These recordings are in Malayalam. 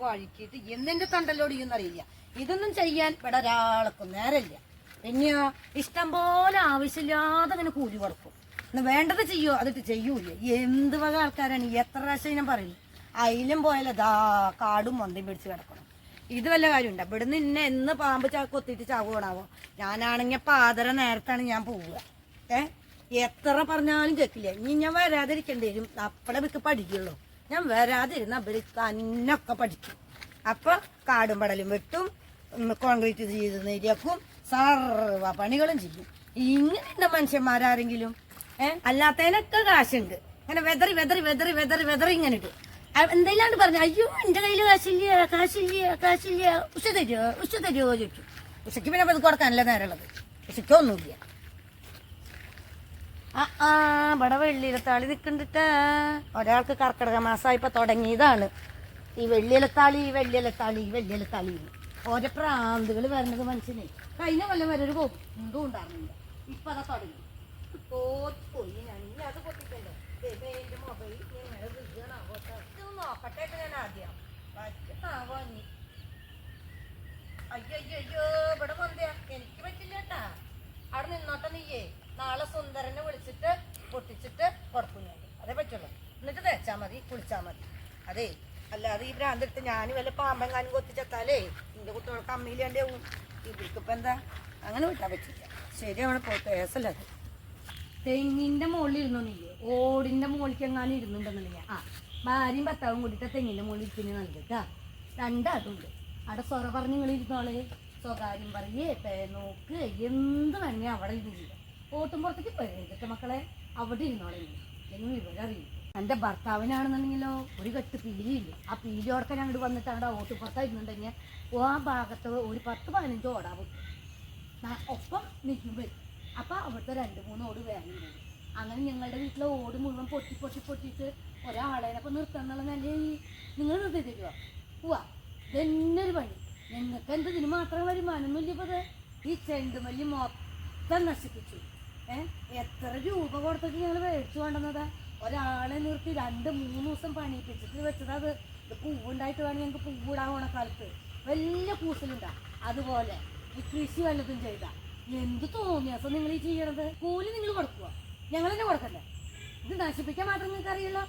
വഴിക്കിട്ട് എന്തിന്റെ തണ്ടല്ലോട് ചെയ്യുന്നറിയില്ല. ഇതൊന്നും ചെയ്യാൻ ഇവിടെ ഒരാൾക്കും നേരമില്ല. പിന്നെയോ ഇഷ്ടം പോലെ ആവശ്യമില്ലാതെ അങ്ങനെ കൂലി കൊടുക്കും. വേണ്ടത് ചെയ്യോ അതിട്ട് ചെയ്യൂല. എന്ത് വക ആൾക്കാരാണ്. എത്ര പ്രാവശ്യം ഞാൻ പറയും. അയിലും പോയാലോ ദാ കാടും മൊന്തയും പിടിച്ച് കിടക്കണം. ഇത് വല്ല കാര്യമുണ്ടോ? ഇവിടുന്ന് ഇന്നെ എന്ന് പാമ്പ് കൊത്തിയിട്ട് ചാവുകയാണാവോ. ഞാനാണെങ്കിൽ പാതര നേരത്താണ് ഞാൻ പോവുക. എത്ര പറഞ്ഞാലും കേൾക്കില്ല. ഇനി ഞാൻ വരാതിരിക്കേണ്ടി വരും. അപ്പടെ വിക്ക് പഠിക്കുള്ളൂ. ഞാൻ വരാതിരുന്ന അവര് തന്നൊക്കെ പഠിക്കും. അപ്പൊ കാടും പടലും വെട്ടും, കോൺക്രീറ്റ് ചെയ്ത് നേരിയാക്കും, സർവ പണികളും ചെയ്യും. ഇങ്ങനെയുണ്ട് മനുഷ്യന്മാരാരെങ്കിലും. അല്ലാത്തതിനൊക്കെ കാശുണ്ട്. അങ്ങനെ വെതറി വെതറി വെതറി വെതറി വെതറി ഇങ്ങനെ ഇട്ട് എന്തെല്ലാണ്ട് പറഞ്ഞു. അയ്യോ എന്റെ കയ്യില് കാശില്ല കാശില്ല കാശില്ല, ഉഷ തരുമോ ചോദിച്ചു. ഉഷയ്ക്ക് പിന്നെ അത് കൊടുക്കാനല്ല നേരമുള്ളത്. ഉഷയ്ക്കൊന്നുമില്ല. ഇവിടെ വെള്ളിയിലത്താളി നിൽക്കണ്ടിട്ടാ. ഒരാൾക്ക് കർക്കിടക മാസമായിപ്പോ തുടങ്ങിയതാണ് ഈ വെള്ളിയിലത്താളി വെള്ളിയിലത്താളി വെള്ളിയിലത്താളി. ഓരോ പ്രാന്തുകൾ വരുന്നത് മനുഷ്യനെ. കഴിഞ്ഞ കൊല്ലം വരെ ഒരു കൊണ്ടും ഉണ്ടായിരുന്നില്ല. ഇപ്പൊ അതാ തുടങ്ങി. പോയി ഞാൻ ഇനി അത് പൊട്ടിക്കണ്ടേ. എന്റെ മൊബൈൽ ഞങ്ങളെ വിജയണാവോട്ടെ നോക്കട്ടെ. ഞാൻ ആദ്യം പറ്റാവോ നീ. അയ്യോ അയ്യോ ഇവിടെ കൊന്തയാ. എനിക്ക് പറ്റില്ല കേട്ടാ. അവിടെ നിന്നോട്ടെ നീയേ. നാളെ സുന്ദരനെ വിളിച്ചിട്ട് പൊട്ടിച്ചിട്ട് കൊടുക്കും ഞാൻ. അതേ പറ്റുള്ളൂ. എന്നിട്ട് തേച്ചാ മതി, കുളിച്ചാ മതി. അതെ, അല്ലാതെ ഈ ഭ്രാന്തെടുത്ത് ഞാൻ വല്ല പാമ്പെങ്ങാനും കൊത്തിച്ചെത്താലേ നിന്റെ കുട്ടികൾക്ക് അമ്മയില്ലാണ്ടാവും. ഇവർക്കിപ്പോ എന്താ അങ്ങനെ വിട്ടാൻ പറ്റില്ല. ശരിയാണ്. കേസല്ലത്. തെങ്ങിന്റെ മുകളിൽ ഇരുന്നോന്നില്ലേ, ഓടിന്റെ മുകളിലേക്ക് എങ്ങാനും ഇരുന്നുണ്ടെന്നുണ്ടെങ്കിൽ ഭാര്യയും ഭർത്താവും കൂടിയിട്ട് തെങ്ങിന്റെ മുകളിൽ ഇരിക്കുന്ന നല്ലതാ. രണ്ടാട്ടുണ്ട്. അവിടെ സ്വറ പറഞ്ഞ് നിങ്ങൾ ഇരുന്നോളെ. സ്വകാര്യം പറയേ നോക്ക് എന്ത് തന്നെ അവിടെ ഇരുന്നില്ല. ഓട്ടും പുറത്തേക്ക് പോയിട്ട് മക്കളെ അവിടെ ഇരുന്നോളെ എന്നും ഇവരറിയും. എൻ്റെ ഭർത്താവിനാണെന്നുണ്ടെങ്കിലോ ഒരു കെട്ട് പീലിയില്ല. ആ പീലിയോടൊക്കെ ഞങ്ങൾ വന്നിട്ട് അവിടെ ഓട്ടുപുറത്തായിരുന്നുണ്ടെങ്കിൽ ആ ഭാഗത്ത് ഒരു 10-15 ഓടാ പൊട്ടും ഒപ്പം നിൽക്കുമ്പോൾ. അപ്പം അവിടുത്തെ 2-3 ഓട് വേണം. അങ്ങനെ ഞങ്ങളുടെ വീട്ടിലെ ഓട് മുഴുവൻ പൊട്ടിയിട്ട് ഒരാളേനപ്പം നിർത്താന്നുള്ള നിലയിൽ നിങ്ങൾ നിർത്തി തരുമോ? പോവാ ഇതന്നെ ഒരു പണി. നിങ്ങൾക്ക് എന്തതിന് മാത്രം വരുമാനമൊന്നുമില്ല. ഇപ്പോൾ ഈ ചെണ്ടുമല്ലി മൊത്തം നശിപ്പിച്ചു. എത്ര രൂപ കൊടുത്തിട്ട് ഞങ്ങൾ മേടിച്ചു കൊണ്ടുവന്നതാ. ഒരാളെ നിർത്തി 2-3 ദിവസം പണിയിപ്പിച്ചിട്ട് വെച്ചത്. അത് പൂവുണ്ടായിട്ട് വേണം ഞങ്ങൾക്ക് പൂവിടാൻ ഓണക്കാലത്ത്. വലിയ പൂസലുണ്ടാ. അതുപോലെ ഈ കൃഷി വല്ലതും ചെയ്താൽ എന്ത് തോന്നിയാസോ നിങ്ങൾ ഈ ചെയ്യണത്. കൂലി നിങ്ങൾ കൊടുക്കുക, ഞങ്ങൾ തന്നെ കൊടുക്കണ്ടേ? ഇത് നശിപ്പിക്കാൻ മാത്രം നിങ്ങൾക്ക് അറിയല്ലോ.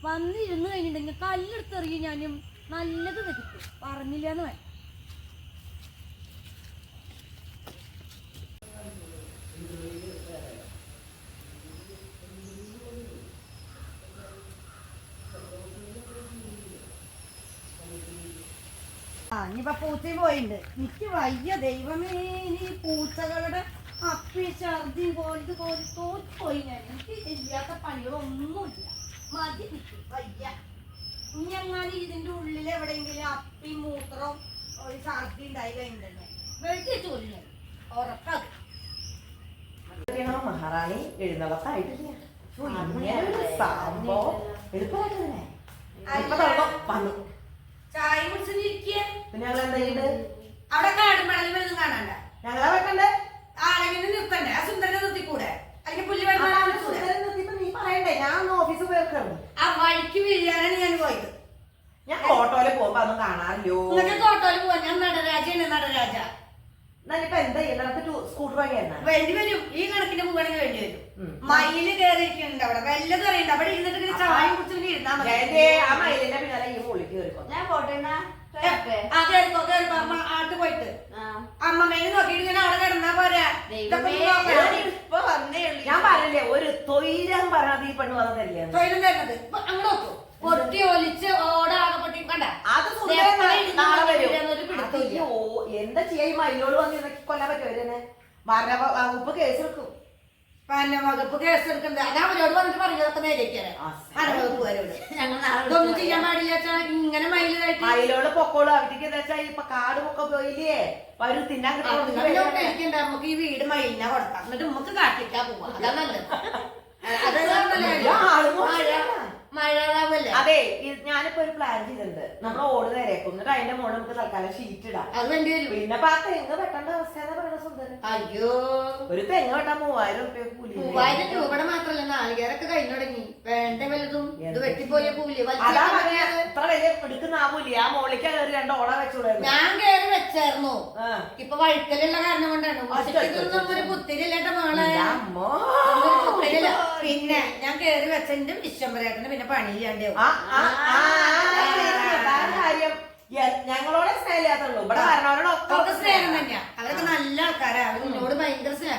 വന്നിരുന്ന് കഴിഞ്ഞിട്ടുണ്ടെങ്കിൽ കല്ലെടുത്തെറിയും. ഞാനും നല്ലത് തെറ്റിക്കും പറഞ്ഞില്ല എന്ന് വേണം. ഇനിയിപ്പൊ പൂച്ചയും പോയിണ്ട്. എനിക്ക് വയ്യ ദൈവമേ. ഇനി പൂച്ചകളുടെ അപ്പി ഛർദിയും കോലി തോറ്റുപോയി ഞാൻ. എനിക്ക് ഇല്ലാത്ത പണികളൊന്നുമില്ല. മതി നിൽക്കും വയ്യ. ഇനിയെങ്ങാനും ഇതിന്റെ ഉള്ളിൽ എവിടെയെങ്കിലും അപ്പി മൂത്രം ഒരു ഛർദി ഉണ്ടായി കഴിഞ്ഞിട്ടുണ്ടെ വെട്ടി ചോദില്ല ഉറപ്പാത്. മഹാറാണി എഴുന്നള്ളത്തായിട്ടില്ല. സംഭവം എളുപ്പമായിട്ട് വന്നു. ചായ കുടിച്ചിരിക്കുക. പിന്നെ ഞങ്ങൾ എന്താ അവിടെ കാടും പടലും വലുതും കാണാണ്ട. ഞങ്ങളെ വെക്കണ്ടേ? ആളെങ്കിലും നിർത്തണ്ടേ? ആ സുന്ദരനെ നിർത്തിക്കൂടെ? അല്ലെങ്കിൽ പുല്ല് നിർത്തിയപ്പോ നീ പറയണ്ടേ? ഞാൻ ഓഫീസ് പോയിക്കാണ്. ആ വഴിക്ക് വീഴാനാണ് ഞാൻ പോയത്. ഞാൻ ഓട്ടോയില് പോകുമ്പോ അതൊന്നും കാണാറില്ലോ. നിങ്ങൾക്ക് ഓട്ടോയില് പോവാൻ ഞാൻ നടരാജയാണ്. നടരാജ എന്നാലിപ്പോ എന്താ ചെയ്യണ്ട? സ്കൂട്ടർ വാങ്ങിയാ വേണ്ടി വരും. ഈ കണക്കിന് പോവാണെങ്കിൽ വേണ്ടി വരും. മയില് കയറിയിരിക്കുന്നുണ്ട് അവിടെ. വല്ലതും അറിയണ്ട. അവിടെ ഇരുന്നിട്ട് ചായ കുടിച്ചിട്ട് ഇരുന്നാ മതി. ആ മയിലിന്റെ പിന്നാലെ ഈ മുകളിൽ കയറിക്കോ. ഞാൻ പോട്ടെ. കേറിക്കോ കേറിക്കോ. അമ്മ ആട്ട് പോയിട്ട് അമ്മമ്മേനെ നോക്കിയിട്ട് ഇങ്ങനെ അവിടെ കിടന്നാ പോരാ. ഞാൻ പറഞ്ഞില്ലേ ഒരു തൊയിരം പറഞ്ഞത് ഈ പെണ്ണ് വന്നതല്ലേ തൊയിലും തരുന്നത്. അങ്ങനെ നോക്കൂ. പൊട്ടി ഒലിച്ച് ഓടാകെ പൊട്ടി കണ്ട. അത് നാളെ വരും. എന്താ ചെയ്യാ? ഈ മയിലോട് വന്ന് കൊല്ലാൻ പറ്റുമോ? മരണ വകുപ്പ് കേസ് എടുക്കും. വന വകുപ്പ് കേസ് എടുക്കണ്ട. ഞാൻ അവരോട് വന്നിട്ട് പറഞ്ഞതൊക്കെ നേരിക്കാണ്. വനവകുപ്പുകാരോട് ഇതൊന്നും ചെയ്യാൻ പാടില്ല. ഇങ്ങനെ മയിലോട് പൊക്കോളൂ. അവർക്ക് എന്താ വെച്ചാ ഇപ്പൊ കാട് പൊക്ക പോയില്ലേ വരും തിന്നാൻ കിട്ടാൻ. നമുക്ക് ഈ വീട് മയിലിനെ കൊടുക്കാം. എന്നിട്ട് നമുക്ക് കാട്ടിക്കാൻ പോവാം. അതാ നല്ലത്. അതെ, ഞാൻ ഞാനിപ്പോ ഒരു പ്ലാൻ ചെയ്തിട്ടുണ്ട്. നമ്മൾ ഓട് നേരെയാക്കും, എന്നിട്ട് അതിന്റെ മുകളിൽ നമുക്ക് തൽക്കാലം ഷീറ്റ് ഇടാം. അത് വേണ്ടി വരും. പിന്നെ ആ തെങ്ങ് വെട്ടേണ്ട അവസ്ഥ പറയുന്ന സുന്ദരൻ. അയ്യോ, ഒരു തെങ്ങ് വെട്ടാൻ 3000 രൂപ കൂലി. 3000 രൂപയുടെ മാത്രല്ല, നാളികേരൊക്കെ കഴിഞ്ഞു തുടങ്ങി. വേണ്ട വലുതും ഇത് വെട്ടിപ്പോയ കൂലി. അതാ പറഞ്ഞ ഇത്ര വലിയ എടുക്കുന്ന ആവൂലി. ആ മോളിക്ക് കയറി 2 ഓള വെച്ചുകൂടായിരുന്നു. ഞാൻ കയറി വെച്ചായിരുന്നു. ഇപ്പൊ വഴുക്കലുള്ള കാരണം കൊണ്ടാണ്. ഒരു പുത്തിരില്ലേട്ട മോളെ. പിന്നെ ഞാൻ കയറി വെച്ചതിന്റെ വിശ്വംബരേട്ടന് പിന്നെ പണിയില്ലാണ്ടാവും. കാര്യം ഞങ്ങളോടെ സ്നേഹമില്ലാത്തുള്ളൂ. ഇവിടെ അവർക്ക് സ്നേഹം തന്നെയാ. അവരൊക്കെ നല്ല ആൾക്കാരാ. അവർ നിന്നോട് ഭയങ്കര സ്നേഹം.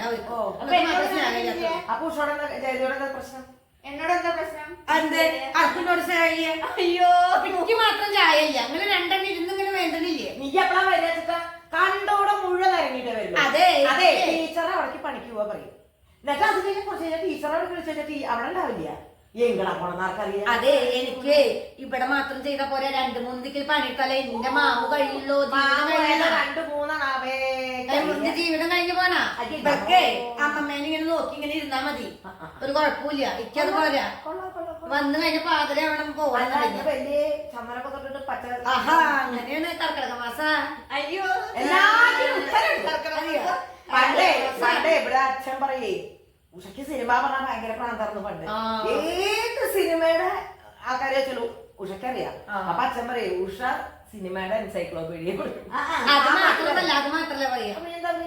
സ്നേഹമില്ലാത്ത. അപ്പൊ ഉഷോടെ ജയതിയോടെ പ്രശ്നം? എന്നോട് എന്താ പ്രശ്നം? അതെ, അർക്കിനോട് സ്നേഹമില്ല. അയ്യോ, എനിക്ക് മാത്രം ചായ ഇല്ല. അങ്ങനെ രണ്ടെണ്ണം ഇരുന്നിങ്ങനെ വേണ്ടനില്ലേ? നീ എപ്പോഴാ വരിക? കണ്ടോടെ മുഴുവൻ ഇറങ്ങിയിട്ട് വരും. അതെ അതെ, ടീച്ചറെ അവിടേക്ക് പണിക്ക് പോവാ പറയും. എന്നിട്ട് അത് കഴിഞ്ഞ കുറച്ച് കഴിഞ്ഞാൽ ടീച്ചറെ വിളിച്ചു അവിടെ ഉണ്ടാവില്ല. എങ്ങടാ പോണെന്നറിയാം. അതെ, എനിക്ക് ഇവിടെ മാത്രം ചെയ്ത പോലെ 2-3 ദിക്കിൽ പണിയെടുത്താലേ എന്റെ മാമു കഴിയുള്ളൂ. 2-3 ജീവിതം കഴിഞ്ഞു പോനാ. ഇതൊക്കെ അമ്മമ്മേനെ ഇങ്ങനെ നോക്കി ഇങ്ങനെ ഇരുന്നാ മതി. ഒരു കുഴപ്പമില്ല. എനിക്കത് പോരാ. വന്നു കഴിഞ്ഞ പാതിര അവിടെ പോകണം. വലിയ ചന്ദനൊക്കെ തൊട്ടിട്ട് പച്ച. ആഹാ, അങ്ങനെയാണ് കർക്കിടക മാസ. അയ്യോ, പണ്ടേ ഇവിടെ അച്ഛൻ പറയേ ഉഷയ്ക്ക് സിനിമ പറഞ്ഞാൽ ഭയങ്കര പ്രാന്തായിരുന്നു പണ്ട്. ഏത് സിനിമയുടെ ആൾക്കാരെ വെച്ചുള്ളൂ ഉഷയ്ക്കറിയാം. അപ്പൊ അച്ഛൻ പറയേ ഉഷ സിനിമയുടെ എൻസൈക്ലോപീഡിയ. അത് മാത്രല്ല പറയാ.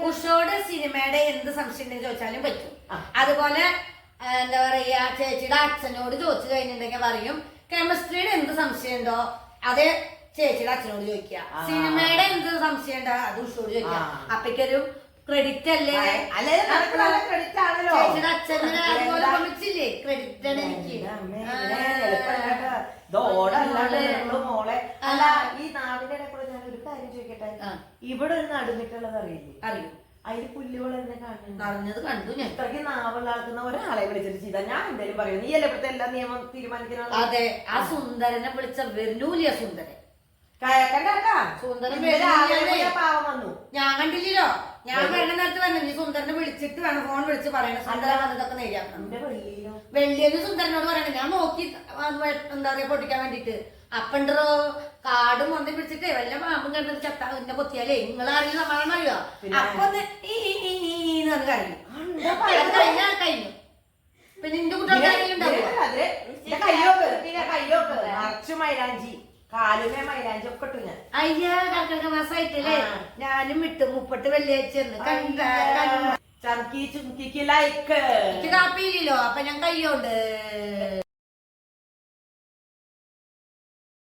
ഉഷോട് സിനിമയുടെ എന്ത് സംശയം ഉണ്ടെന്ന് ചോദിച്ചാലും പറ്റും. അതുപോലെ എന്താ പറയാ, ചേച്ചിയുടെ അച്ഛനോട് ചോദിച്ചു കഴിഞ്ഞിട്ടുണ്ടെങ്കിൽ പറയും. കെമിസ്ട്രിയുടെ എന്ത് സംശയം ഉണ്ടോ അത് ചേച്ചിയുടെ അച്ഛനോട് ചോദിക്കുക. സിനിമയുടെ എന്ത് സംശയം ഉണ്ടോ അത് ഉഷോട് ചോദിക്കുക. അപ്പൊക്കൊരു ക്രെഡിറ്റ് അല്ലേ? ക്രെഡിറ്റ് ആണല്ലോ. ചേച്ചിയുടെ അച്ഛനെ അതുപോലെ വിളിച്ചില്ലേ? ക്രെഡിറ്റ് ആണ് എനിക്ക്. മോളെ അല്ല, ഈ നാടിന്റെ ഇടയിൽ ഞാൻ ഒരു കാര്യം ചോദിക്കട്ടെ. ഇവിടെ ഒരു നടുന്നിട്ടുള്ളത് അറിയില്ലേ? അറിയും. അതില് പുല്ലുകൾ എന്നെ കാണുന്നു. പറഞ്ഞത് കണ്ടു ഞാൻ. ഇത്രയ്ക്ക് നാവുള്ളാക്കുന്ന ഒരാളെ വിളിച്ചിട്ട് ചെയ്താ ഞാൻ എന്തേലും പറയും? നീ അല്ലേ ഇവിടുത്തെ എല്ലാ നിയമം തീരുമാനിക്കുന്ന? അതെ, ആ സുന്ദരനെ വിളിച്ച വെല്ലൂലിയ സുന്ദരൻ. പാവം വന്നു. ഞാൻ കണ്ടില്ലല്ലോ. ഞാൻ വരുന്ന നേരത്ത് വന്നു. നീ സുന്ദരനെ വിളിച്ചിട്ട് വേണം, ഫോൺ വിളിച്ച് പറയണം സുന്ദരൻ വന്നതൊക്കെ നേരിയാക്കണം. വെള്ളിയെന്ന് സുന്ദരനോട് പറയണം. ഞാൻ നോക്കി എന്താ പറയാ പൊട്ടിക്കാൻ വേണ്ടിട്ട്. അപ്പണ്ടോ കാടും മൊന്തി പിടിച്ചിട്ടേ വല്ല പാമ്പും കിടന്നിട്ട് ചത്ത എന്നെ പൊത്തിയാലേ നിങ്ങളാരെങ്കിലും സമാധാനം അറിയോ? അപ്പൊ കഴിഞ്ഞു. പിന്നെ നിന്റെ കുട്ടികളുടെ അയ്യാ, കർക്കിടക മാസമായിട്ടല്ലേ? ഞാനും വിട്ടു 30 വെള്ളിയാഴ്ച ചർക്കി ചുക്കിക്ക് ലൈക്ക്. കാപ്പിയില്ലല്ലോ. അപ്പൊ ഞാൻ കയ്യോണ്ട്